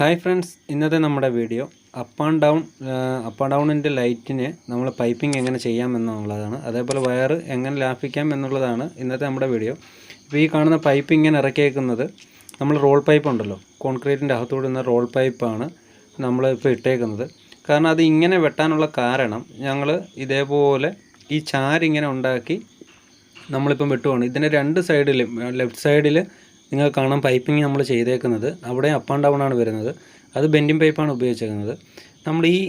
Hi friends, ഇന്നത്തെ നമ്മുടെ video up and ഡൗണിൻ്റെ ലൈറ്റിന് നമ്മൾ പൈപ്പിംഗ് എങ്ങനെ ചെയ്യാമെന്നുള്ളതാണ്. അതേപോലെ വയർ എങ്ങനെ ലാഭിക്കാം എന്നുള്ളതാണ് ഇന്നത്തെ നമ്മുടെ വീഡിയോ. ഇപ്പോൾ ഈ കാണുന്ന പൈപ്പ് ഇങ്ങനെ ഇറക്കിയേക്കുന്നത് നമ്മൾ റോൾ പൈപ്പ് ഉണ്ടല്ലോ, കോൺക്രീറ്റിൻ്റെ അകത്തോട് നിന്ന് റോൾ പൈപ്പാണ് നമ്മൾ ഇപ്പോൾ ഇട്ടേക്കുന്നത്. കാരണം അത് ഇങ്ങനെ വെട്ടാനുള്ള കാരണം ഞങ്ങൾ ഇതേപോലെ ഈ ചാരിങ്ങനെ ഉണ്ടാക്കി നമ്മളിപ്പം വെട്ടുവാണ്. ഇതിൻ്റെ രണ്ട് സൈഡിലും ലെഫ്റ്റ് സൈഡിൽ നിങ്ങൾക്ക് കാണാം പൈപ്പിംഗ് നമ്മൾ ചെയ്തേക്കുന്നത്. അവിടെ അപ്പ് ആൻഡ് ഡൗൺ ആണ് വരുന്നത്. അത് ബെൻഡിങ് പൈപ്പാണ് ഉപയോഗിച്ചേക്കുന്നത്. നമ്മൾ ഈ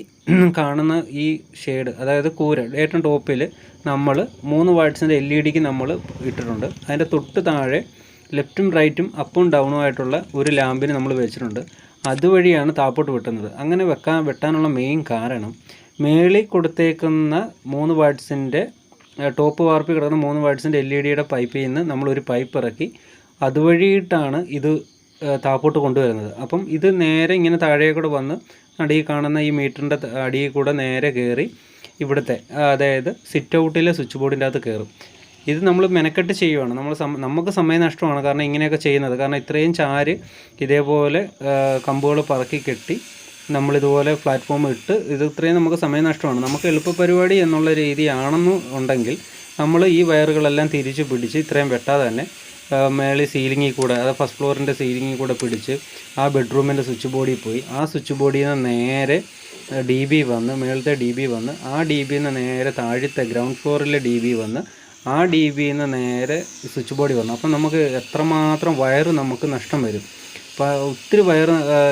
കാണുന്ന ഈ ഷെയ്ഡ്, അതായത് കൂര ഏറ്റവും ടോപ്പിൽ നമ്മൾ 3 വാട്ട്സിൻ്റെ LED നമ്മൾ ഇട്ടിട്ടുണ്ട്. അതിൻ്റെ തൊട്ട് താഴെ ലെഫ്റ്റും റൈറ്റും അപ്പും ഡൗണും ആയിട്ടുള്ള ഒരു ലാമ്പിന് നമ്മൾ വെച്ചിട്ടുണ്ട്. അതുവഴിയാണ് താപ്പോട്ട് വെട്ടുന്നത്. അങ്ങനെ വെട്ടാനുള്ള മെയിൻ കാരണം മേളിൽ കൊടുത്തേക്കുന്ന 3 വാട്ട്സിൻ്റെ ടോപ്പ് വാർപ്പിൽ കിടക്കുന്ന 3 വാട്ട്സിൻ്റെ LEDയുടെ പൈപ്പിൽ നിന്ന് നമ്മളൊരു പൈപ്പ് ഇറക്കി അതുവഴിയിട്ടാണ് ഇത് താപ്പോട്ട് കൊണ്ടുവരുന്നത്. അപ്പം ഇത് നേരെ ഇങ്ങനെ താഴേക്ക് കൂടെ വന്ന് അടിയിൽ കാണുന്ന ഈ മീറ്ററിൻ്റെ അടിയിൽ കൂടെ നേരെ കയറി ഇവിടുത്തെ, അതായത് സിറ്റ് ഔട്ടിലെ സ്വിച്ച് ബോർഡിൻ്റെ അകത്ത് കയറും. ഇത് നമ്മൾ മെനക്കെട്ട് ചെയ്യുവാണ്. നമുക്ക് സമയനഷ്ടമാണ് കാരണം ഇങ്ങനെയൊക്കെ ചെയ്യുന്നത്. കാരണം ഇത്രയും ചാര് ഇതേപോലെ കമ്പുകൾ പറക്കി കെട്ടി നമ്മളിതുപോലെ പ്ലാറ്റ്ഫോം ഇട്ട് ഇത് ഇത്രയും നമുക്ക് സമയനഷ്ടമാണ്. നമുക്ക് എളുപ്പ പരിപാടി എന്നുള്ള രീതിയാണെന്നുണ്ടെങ്കിൽ നമ്മൾ ഈ വയറുകളെല്ലാം തിരിച്ച് പിടിച്ച് ഇത്രയും വെട്ടാതെ തന്നെ മേളിൽ സീലിങ്ങിൽ കൂടെ, അതായത് ഫസ്റ്റ് ഫ്ലോറിൻ്റെ സീലിങ്ങിൽ കൂടെ പിടിച്ച് ആ ബെഡ്റൂമിൻ്റെ സ്വിച്ച് ബോർഡിൽ പോയി ആ സ്വിച്ച് ബോർഡിൽ നിന്ന് നേരെ DB വന്ന് മേളത്തെ DB വന്ന് ആ DBയിൽ നിന്ന് നേരെ താഴത്തെ ഗ്രൗണ്ട് ഫ്ലോറിലെ DB വന്ന് ആ DBയിൽ നിന്ന് നേരെ സ്വിച്ച് ബോർഡിൽ വന്നു. അപ്പം നമുക്ക് എത്രമാത്രം വയറ് നമുക്ക് നഷ്ടം വരും. അപ്പോൾ ഒത്തിരി വയർ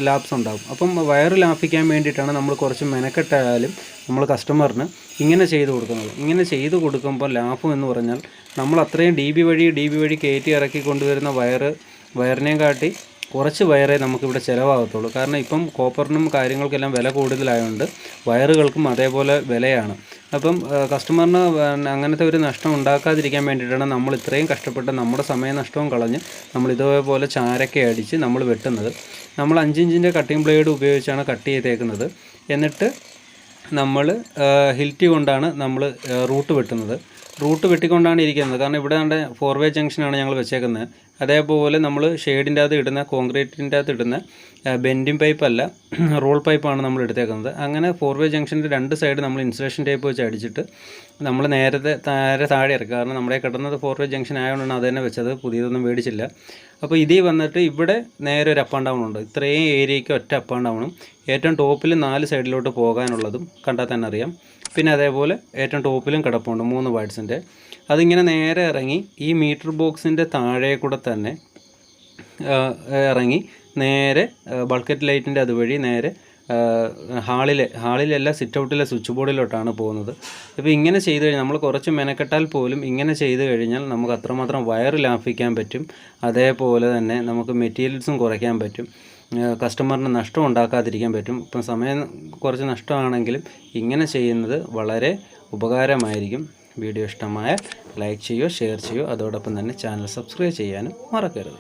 ലാപ്സ് ഉണ്ടാകും. അപ്പം വയർ ലാഭിക്കാൻ വേണ്ടിയിട്ടാണ് നമ്മൾ കുറച്ച് മെനക്കെട്ടായാലും നമ്മൾ കസ്റ്റമറിന് ഇങ്ങനെ ചെയ്ത് കൊടുക്കുന്നത്. ഇങ്ങനെ ചെയ്ത് കൊടുക്കുമ്പോൾ ലാഭം എന്ന് പറഞ്ഞാൽ നമ്മൾ അത്രയും DB വഴി കയറ്റി ഇറക്കി കൊണ്ടുവരുന്ന വയറിനെയും കാട്ടി കുറച്ച് വയറേ നമുക്കിവിടെ ചിലവാകത്തുള്ളൂ. കാരണം ഇപ്പം കോപ്പറിനും കാര്യങ്ങൾക്കെല്ലാം വില കൂടുതലായതുകൊണ്ട് വയറുകൾക്കും അതേപോലെ വിലയാണ്. അപ്പം കസ്റ്റമറിന് അങ്ങനത്തെ ഒരു നഷ്ടം ഉണ്ടാക്കാതിരിക്കാൻ വേണ്ടിയിട്ടാണ് നമ്മൾ ഇത്രയും കഷ്ടപ്പെട്ട് നമ്മുടെ സമയനഷ്ടവും കളഞ്ഞ് നമ്മൾ ഇതേപോലെ ചാരൊക്കെ അടിച്ച് നമ്മൾ വെട്ടുന്നത്. നമ്മൾ 5 ഇഞ്ചിൻ്റെ കട്ടിംഗ് ബ്ലേഡ് ഉപയോഗിച്ചാണ് കട്ട് ചെയ്തേക്കുന്നത്. എന്നിട്ട് നമ്മൾ ഹിൽറ്റി കൊണ്ടാണ് നമ്മൾ റൂട്ട് വെട്ടുന്നത്. റൂട്ട് വെട്ടിക്കൊണ്ടാണ് ഇരിക്കുന്നത്. കാരണം ഇവിടെ നമ്മുടെ 4-വേ ജംഗ്ഷനാണ് ഞങ്ങൾ വെച്ചേക്കുന്നത്. അതേപോലെ നമ്മൾ ഷെയ്ഡിൻ്റെ അകത്ത് ഇടുന്ന കോൺക്രീറ്റിൻ്റെ അകത്ത് ഇടുന്ന ബെൻഡിങ് പൈപ്പല്ല, റോൾ പൈപ്പാണ് നമ്മൾ എടുത്തേക്കുന്നത്. അങ്ങനെ 4-വേ ജംഗ്ഷൻ്റെ രണ്ട് സൈഡ് നമ്മൾ ഇൻസുലേഷൻ ടേപ്പ് വെച്ച് അടിച്ചിട്ട് നമ്മൾ നേരെ താഴെ ഇറക്കുക. കാരണം നമ്മുടെ കിടന്നത് 4-വേ ജംഗ്ഷൻ ആയതുകൊണ്ടാണ് അത് തന്നെ വെച്ചത്, പുതിയതൊന്നും മേടിച്ചില്ല. അപ്പോൾ ഇതിൽ വന്നിട്ട് ഇവിടെ നേരെ ഒരു അപ്പ് ആൻഡ് ഡൗൺ ഉണ്ട്. ഇത്രയും ഏരിയയ്ക്ക് ഒറ്റ അപ്പ് ആൻഡ് ഡൗണും ഏറ്റവും ടോപ്പിൽ 4 സൈഡിലോട്ട് പോകാനുള്ളതും കണ്ടാൽ തന്നെ അറിയാം. പിന്നെ അതേപോലെ ഏറ്റവും ടോപ്പിലും കിടപ്പുണ്ട് 3 വാട്ട്സിൻ്റെ. അതിങ്ങനെ നേരെ ഇറങ്ങി ഈ മീറ്റർ ബോക്സിൻ്റെ താഴെ കൂടെ തന്നെ ഇറങ്ങി നേരെ ബൾക്കറ്റ് ലൈറ്റിൻ്റെ അതുവഴി നേരെ ഹാളിലല്ല സിറ്റ് ഔട്ടിലെ സ്വിച്ച് ബോർഡിലോട്ടാണ് പോകുന്നത്. അപ്പോൾ ഇങ്ങനെ ചെയ്ത് കഴിഞ്ഞാൽ നമ്മൾ കുറച്ച് മെനക്കെട്ടാൽ പോലും ഇങ്ങനെ ചെയ്ത് കഴിഞ്ഞാൽ നമുക്ക് അത്രമാത്രം വയർ ലാഭിക്കാൻ പറ്റും. അതേപോലെ തന്നെ നമുക്ക് മെറ്റീരിയൽസും കുറയ്ക്കാൻ പറ്റും. കസ്റ്റമറിന് നഷ്ടം ഉണ്ടാക്കാതിരിക്കാൻ പറ്റും. ഇപ്പം സമയം കുറച്ച് നഷ്ടമാണെങ്കിലും ഇങ്ങനെ ചെയ്യുന്നത് വളരെ ഉപകാരമായിരിക്കും. വീഡിയോ ഇഷ്ടമായാൽ ലൈക്ക് ചെയ്യുക, ഷെയർ ചെയ്യുക. അതോടൊപ്പം തന്നെ ചാനൽ സബ്സ്ക്രൈബ് ചെയ്യാനും മറക്കരുത്.